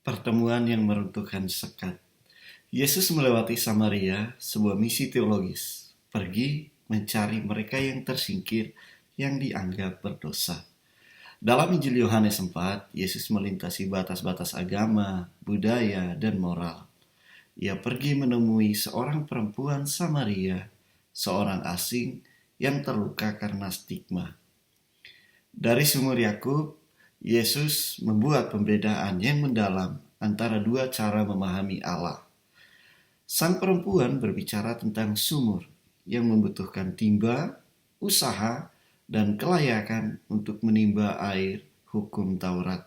Pertemuan yang meruntuhkan sekat. Yesus melewati Samaria, sebuah misi teologis. Pergi mencari mereka yang tersingkir, yang dianggap berdosa. Dalam Injil Yohanes 4, Yesus melintasi batas-batas agama, budaya, dan moral. Ia pergi menemui seorang perempuan Samaria, seorang asing yang terluka karena stigma. Dari sumur Yakub, Yesus membuat pembedaan yang mendalam antara dua cara memahami Allah. Sang perempuan berbicara tentang sumur yang membutuhkan timba, usaha, dan kelayakan untuk menimba air hukum Taurat.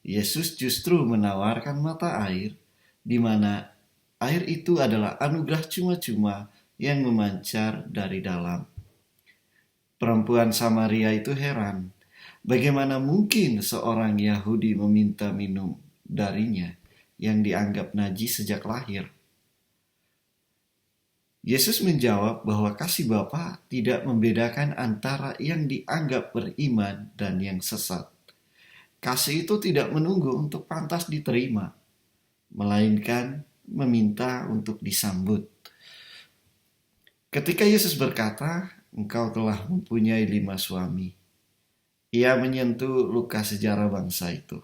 Yesus justru menawarkan mata air di mana air itu adalah anugerah cuma-cuma yang memancar dari dalam. Perempuan Samaria itu heran, bagaimana mungkin seorang Yahudi meminta minum darinya yang dianggap najis sejak lahir. Yesus menjawab bahwa kasih Bapa tidak membedakan antara yang dianggap beriman dan yang sesat. Kasih itu tidak menunggu untuk pantas diterima, melainkan meminta untuk disambut. Ketika Yesus berkata, "Engkau telah mempunyai 5 suami," ia menyentuh luka sejarah bangsa itu.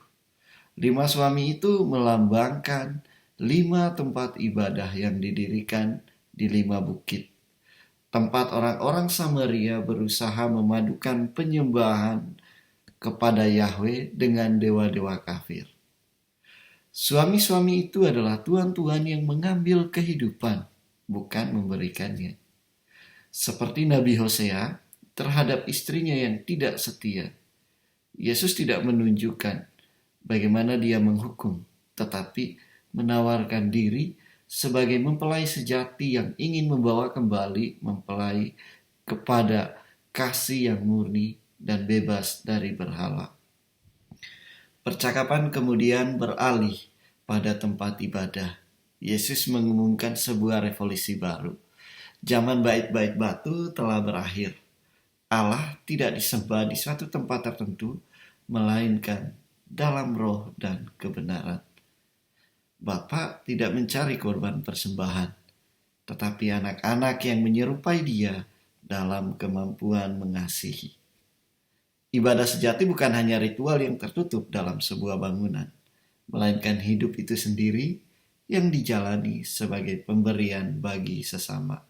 5 suami itu melambangkan 5 tempat ibadah yang didirikan di 5 bukit. Tempat orang-orang Samaria berusaha memadukan penyembahan kepada Yahweh dengan dewa-dewa kafir. Suami-suami itu adalah tuan-tuan yang mengambil kehidupan, bukan memberikannya. Seperti Nabi Hosea terhadap istrinya yang tidak setia. Yesus tidak menunjukkan bagaimana dia menghukum, tetapi menawarkan diri sebagai mempelai sejati yang ingin membawa kembali mempelai kepada kasih yang murni dan bebas dari berhala. Percakapan kemudian beralih pada tempat ibadah. Yesus mengumumkan sebuah revolusi baru. Zaman bait-bait batu telah berakhir. Allah tidak disembah di suatu tempat tertentu, melainkan dalam roh dan kebenaran. Bapa tidak mencari korban persembahan, tetapi anak-anak yang menyerupai Dia dalam kemampuan mengasihi. Ibadah sejati bukan hanya ritual yang tertutup dalam sebuah bangunan, melainkan hidup itu sendiri yang dijalani sebagai pemberian bagi sesama.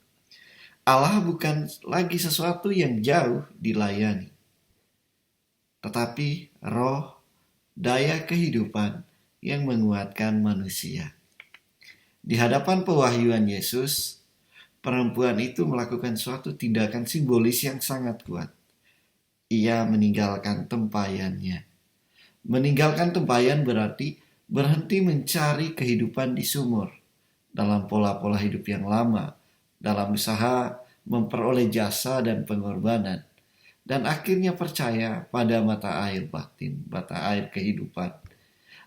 Allah bukan lagi sesuatu yang jauh dilayani, tetapi roh, daya kehidupan yang menguatkan manusia. Di hadapan pewahyuan Yesus, perempuan itu melakukan suatu tindakan simbolis yang sangat kuat. Ia meninggalkan tempayannya. Meninggalkan tempayan berarti berhenti mencari kehidupan di sumur, dalam pola-pola hidup yang lama, dalam usaha memperoleh jasa dan pengorbanan, dan akhirnya percaya pada mata air batin, mata air kehidupan.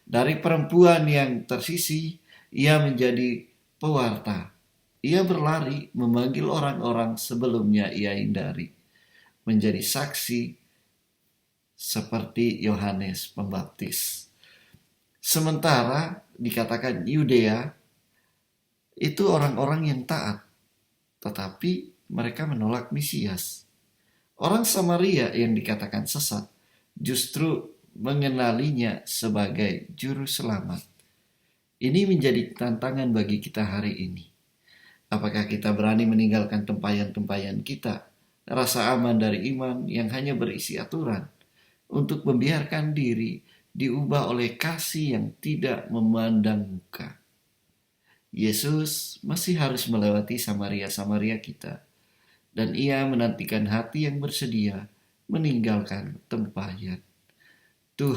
Dari perempuan yang tersisih, ia menjadi pewarta. Ia berlari memanggil orang-orang sebelumnya ia hindari, menjadi saksi seperti Yohanes Pembaptis. Sementara dikatakan Yudea itu orang-orang yang taat, tetapi mereka menolak Mesias. Orang Samaria yang dikatakan sesat justru mengenalinya sebagai juru selamat. Ini menjadi tantangan bagi kita hari ini. Apakah kita berani meninggalkan tempayan-tempayan kita, rasa aman dari iman yang hanya berisi aturan, untuk membiarkan diri diubah oleh kasih yang tidak memandang muka? Yesus masih harus melewati Samaria-Samaria kita, dan ia menantikan hati yang bersedia meninggalkan tempayan. Tuhan